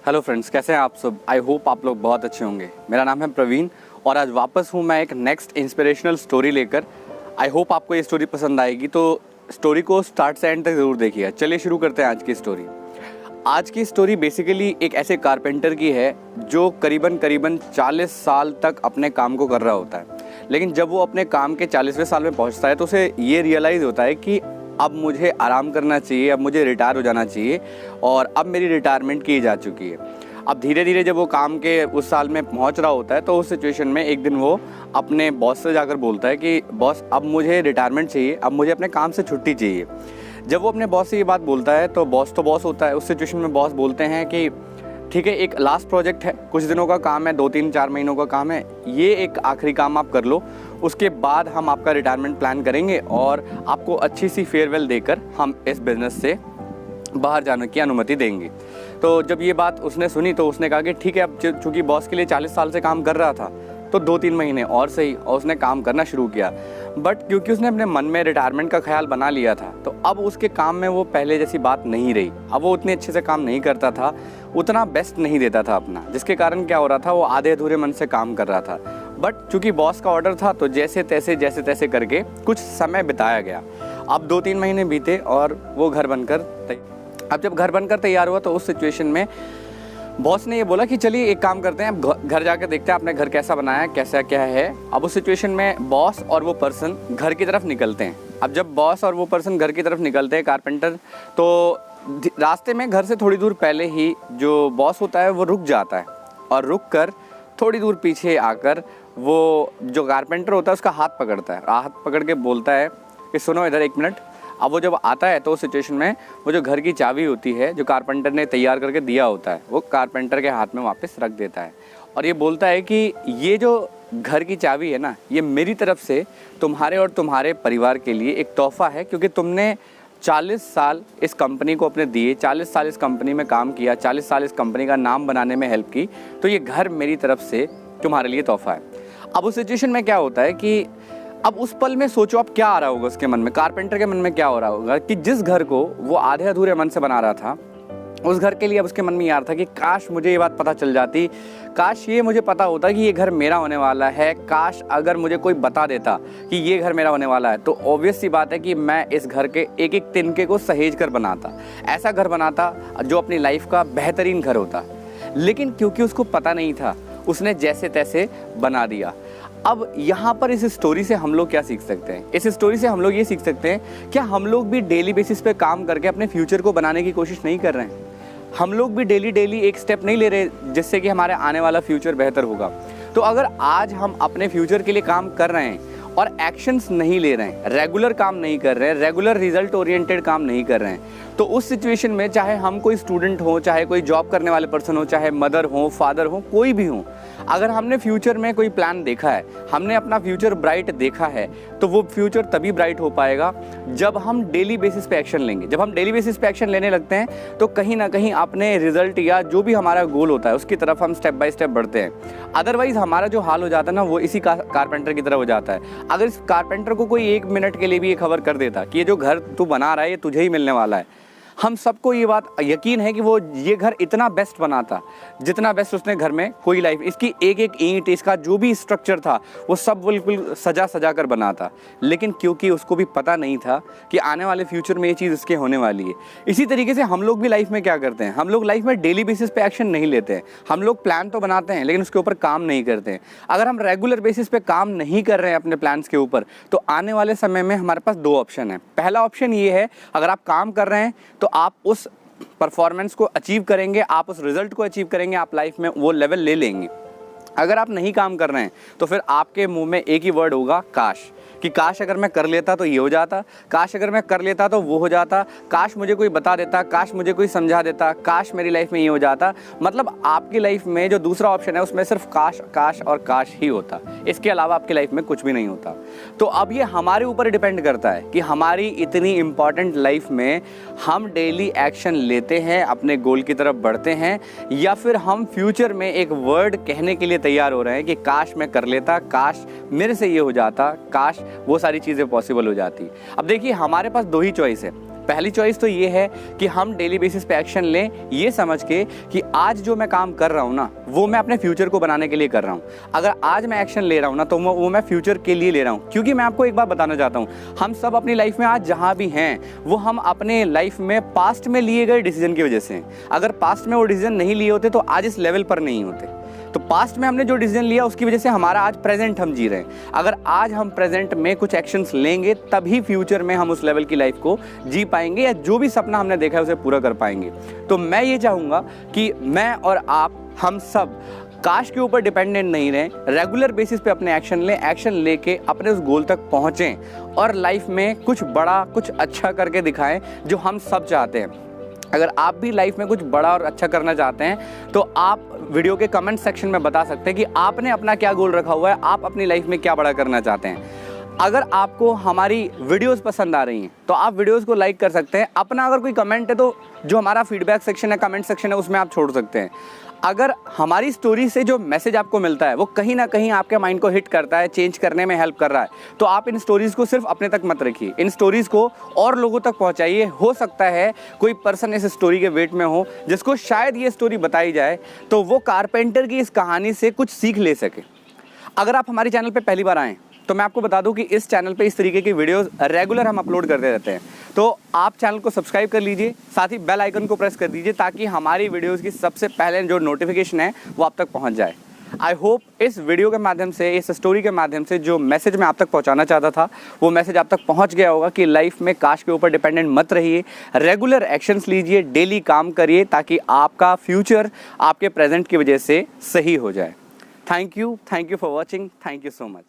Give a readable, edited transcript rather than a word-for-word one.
Hello friends, कैसे हैं आप सब। आई होप आप लोग बहुत अच्छे होंगे। मेरा नाम है प्रवीण और आज वापस हूँ मैं एक नेक्स्ट इंस्पिरेशनल स्टोरी लेकर। आई होप आपको ये स्टोरी पसंद आएगी, तो स्टोरी को स्टार्ट से एंड तक ज़रूर देखिए। चलिए शुरू करते हैं आज की स्टोरी। आज की स्टोरी बेसिकली एक ऐसे कारपेंटर की है जो करीबन 40 साल तक अपने काम को कर रहा होता है, लेकिन जब वो अपने काम के 40वें साल में पहुंचता है तो उसे ये रियलाइज़ होता है कि अब मुझे आराम करना चाहिए, अब मुझे रिटायर हो जाना चाहिए और अब मेरी रिटायरमेंट की जा चुकी है। अब धीरे धीरे जब वो काम के उस साल में पहुंच रहा होता है तो उस सिचुएशन में एक दिन वो अपने बॉस से जाकर बोलता है कि बॉस, अब मुझे रिटायरमेंट चाहिए, अब मुझे अपने काम से छुट्टी चाहिए। जब वो अपने बॉस से ये बात बोलता है तो बॉस होता है। उस सिचुएशन में बॉस बोलते हैं कि ठीक है, एक लास्ट प्रोजेक्ट है, कुछ दिनों का काम है, 2-3-4 महीनों का काम है, ये एक आखिरी काम आप कर लो, उसके बाद हम आपका रिटायरमेंट प्लान करेंगे और आपको अच्छी सी फेयरवेल देकर हम इस बिज़नेस से बाहर जाने की अनुमति देंगे। तो जब ये बात उसने सुनी तो उसने कहा कि ठीक है, अब चूँकि बॉस के लिए 40 साल से काम कर रहा था तो 2-3 महीने और सही, और उसने काम करना शुरू किया। बट क्योंकि उसने अपने मन में रिटायरमेंट का ख्याल बना लिया था तो अब उसके काम में वो पहले जैसी बात नहीं रही। अब वो उतने अच्छे से काम नहीं करता था, उतना बेस्ट नहीं देता था अपना, जिसके कारण क्या हो रहा था, वो आधे अधूरे मन से काम कर रहा था। बट चूँकि बॉस का ऑर्डर था तो जैसे तैसे करके कुछ समय बिताया गया। अब 2-3 महीने बीते और वो घर बनकर तैयार हुआ। तो उस सिचुएशन में बॉस ने ये बोला कि चलिए एक काम करते हैं, अब घर जाकर देखते हैं आपने घर कैसा बनाया है, कैसा क्या है। अब उस सिचुएशन में बॉस और वो पर्सन घर की तरफ निकलते हैं। अब जब बॉस और वो पर्सन घर की तरफ निकलते हैं, कारपेंटर, तो रास्ते में घर से थोड़ी दूर पहले ही जो बॉस होता है वो रुक जाता है और रुक कर थोड़ी दूर पीछे आकर वो जो कारपेंटर होता है उसका हाथ पकड़ता है। हाथ पकड़ के बोलता है कि सुनो इधर 1 मिनट। अब वो जब आता है तो उस सिचुएशन में वो जो घर की चाबी होती है जो कारपेंटर ने तैयार करके दिया होता है वो कारपेंटर के हाथ में वापस रख देता है और ये बोलता है कि ये जो घर की चाबी है ना, ये मेरी तरफ से तुम्हारे और तुम्हारे परिवार के लिए एक तोहफा है, क्योंकि तुमने 40 साल इस कंपनी को अपने दिए, 40 साल इस कंपनी में काम किया, 40 साल इस कंपनी का नाम बनाने में हेल्प की, तो ये घर मेरी तरफ से तुम्हारे लिए तोहफा है। अब उस सिचुएशन में क्या होता है कि अब उस पल में सोचो अब क्या आ रहा होगा उसके मन में, कारपेंटर के मन में क्या हो रहा होगा कि जिस घर को वो आधे अधूरे मन से बना रहा था, उस घर के लिए अब उसके मन में यार था कि काश मुझे ये बात पता चल जाती, काश ये मुझे पता होता कि ये घर मेरा होने वाला है, काश अगर मुझे कोई बता देता कि ये घर मेरा होने वाला है, तो ऑब्वियस सी बात है कि मैं इस घर के एक एक तिनके को सहेज कर बनाता, ऐसा घर बनाता जो अपनी लाइफ का बेहतरीन घर होता। लेकिन क्योंकि उसको पता नहीं था, उसने जैसे तैसे बना दिया। अब यहाँ पर इस स्टोरी से हम लोग क्या सीख सकते हैं? इस स्टोरी से हम लोग ये सीख सकते हैं, क्या हम लोग भी डेली बेसिस पे काम करके अपने फ्यूचर को बनाने की कोशिश नहीं कर रहे हैं? हम लोग भी डेली एक स्टेप नहीं ले रहे जिससे कि हमारे आने वाला फ्यूचर बेहतर होगा। तो अगर आज हम अपने फ्यूचर के लिए काम कर रहे हैं और एक्शंस नहीं ले रहे हैं, रेगुलर काम नहीं कर रहे हैं, रेगुलर रिजल्ट ओरिएंटेड काम नहीं कर रहे हैं, तो उस सिचुएशन में चाहे हम कोई स्टूडेंट हो, चाहे कोई जॉब करने वाले पर्सन हो, चाहे मदर हो, फादर हो, कोई भी हो, अगर हमने फ्यूचर में कोई प्लान देखा है, हमने अपना फ्यूचर ब्राइट देखा है, तो वो फ्यूचर तभी ब्राइट हो पाएगा जब हम डेली बेसिस पे एक्शन लेंगे। जब हम डेली बेसिस पे एक्शन लेने लगते हैं तो कहीं ना कहीं अपने रिजल्ट या जो भी हमारा गोल होता है उसकी तरफ हम स्टेप बाय स्टेप बढ़ते हैं। अदरवाइज हमारा जो हाल हो जाता है ना, वो इसी कारपेंटर की तरह हो जाता है। अगर इस कारपेंटर को कोई 1 मिनट के लिए भी ये खबर कर देता कि ये जो घर तू बना रहा है ये तुझे ही मिलने वाला है, हम सबको ये बात यकीन है कि वो ये घर इतना बेस्ट बनाता जितना बेस्ट उसने घर में कोई लाइफ, इसकी एक एक ईंट, इसका जो भी स्ट्रक्चर था वो सब बिल्कुल सजा कर बनाता। लेकिन क्योंकि उसको भी पता नहीं था कि आने वाले फ्यूचर में ये चीज़ इसके होने वाली है। इसी तरीके से हम लोग भी लाइफ में क्या करते हैं, हम लोग लाइफ में डेली बेसिस पे एक्शन नहीं लेते हैं। हम लोग प्लान तो बनाते हैं लेकिन उसके ऊपर काम नहीं करते हैं। अगर हम रेगुलर बेसिस पे काम नहीं कर रहे हैं अपने प्लान्स के ऊपर, तो आने वाले समय में हमारे पास 2 ऑप्शन है। पहला ऑप्शन ये है, अगर आप काम कर रहे हैं तो आप उस परफॉर्मेंस को अचीव करेंगे, आप उस रिजल्ट को अचीव करेंगे, आप लाइफ में वो लेवल ले लेंगे। अगर आप नहीं काम कर रहे हैं तो फिर आपके मुंह में एक ही वर्ड होगा, काश, कि काश अगर मैं कर लेता तो ये हो जाता, काश अगर मैं कर लेता तो वो हो जाता, काश मुझे कोई बता देता, काश मुझे कोई समझा देता, काश मेरी लाइफ में ये हो जाता। मतलब आपकी लाइफ में जो दूसरा ऑप्शन है उसमें सिर्फ काश काश और काश ही होता, इसके अलावा आपकी लाइफ में कुछ भी नहीं होता। तो अब ये हमारे ऊपर डिपेंड करता है कि हमारी इतनी इंपॉर्टेंट लाइफ में हम डेली एक्शन लेते हैं, अपने गोल की तरफ बढ़ते हैं, या फिर हम फ्यूचर में एक वर्ड कहने के लिए तैयार हो रहे हैं कि काश मैं कर लेता, काश मेरे से ये हो जाता, काश वो सारी चीज़ें पॉसिबल हो जाती। अब देखिए, हमारे पास 2 ही चॉइस है, पहली चॉइस तो ये है कि हम डेली बेसिस पे एक्शन लें, ये समझ के कि आज जो मैं काम कर रहा हूँ ना वो मैं अपने फ्यूचर को बनाने के लिए कर रहा हूँ। अगर आज मैं एक्शन ले रहा हूँ ना तो वो मैं फ्यूचर के लिए ले रहा हूँ। क्योंकि मैं आपको एक बात बताना चाहता हूँ, हम सब अपनी लाइफ में आज जहाँ भी हैं वो हम अपने लाइफ में पास्ट में लिए गए डिसीजन की वजह से हैं। अगर पास्ट में वो डिसीजन नहीं लिए होते तो आज इस लेवल पर नहीं होते। तो पास्ट में हमने जो डिसीजन लिया उसकी वजह से हमारा आज प्रेजेंट हम जी रहे हैं। अगर आज हम प्रेजेंट में कुछ एक्शंस लेंगे तभी फ्यूचर में हम उस लेवल की लाइफ को जी पाएंगे या जो भी सपना हमने देखा है उसे पूरा कर पाएंगे। तो मैं ये चाहूँगा कि मैं और आप, हम सब काश के ऊपर डिपेंडेंट नहीं रहें, रेगुलर बेसिस पे अपने एक्शन लें, एक्शन लेके अपने उस गोल तक पहुँचें और लाइफ में कुछ बड़ा कुछ अच्छा करके दिखाएं जो हम सब चाहते हैं। अगर आप भी लाइफ में कुछ बड़ा और अच्छा करना चाहते हैं तो आप वीडियो के कमेंट सेक्शन में बता सकते हैं कि आपने अपना क्या गोल रखा हुआ है, आप अपनी लाइफ में क्या बड़ा करना चाहते हैं। अगर आपको हमारी वीडियोस पसंद आ रही हैं तो आप वीडियोस को लाइक कर सकते हैं। अपना अगर कोई कमेंट है तो जो हमारा फीडबैक सेक्शन है, कमेंट सेक्शन है, उसमें आप छोड़ सकते हैं। अगर हमारी स्टोरी से जो मैसेज आपको मिलता है वो कहीं ना कहीं आपके माइंड को हिट करता है, चेंज करने में हेल्प कर रहा है, तो आप इन स्टोरीज़ को सिर्फ अपने तक मत रखिए, इन स्टोरीज़ को और लोगों तक पहुंचाइए। हो सकता है कोई पर्सन इस स्टोरी के वेट में हो जिसको शायद ये स्टोरी बताई जाए तो वो कारपेंटर की इस कहानी से कुछ सीख ले सके। अगर आप हमारे चैनल पर पहली बार आएँ तो मैं आपको बता दूं कि इस चैनल पे इस तरीके की वीडियोस रेगुलर हम अपलोड करते रहते हैं। तो आप चैनल को सब्सक्राइब कर लीजिए, साथ ही बेल आइकन को प्रेस कर दीजिए ताकि हमारी वीडियोस की सबसे पहले जो नोटिफिकेशन है वो आप तक पहुंच जाए। आई होप इस वीडियो के माध्यम से, इस स्टोरी के माध्यम से जो मैसेज मैं आप तक पहुंचाना चाहता था वो मैसेज आप तक पहुंच गया होगा कि लाइफ में काश के ऊपर डिपेंडेंट मत रहिए, रेगुलर एक्शंस लीजिए, डेली काम करिए ताकि आपका फ्यूचर आपके प्रेजेंट की वजह से सही हो जाए। Thank you for watching, thank you so much.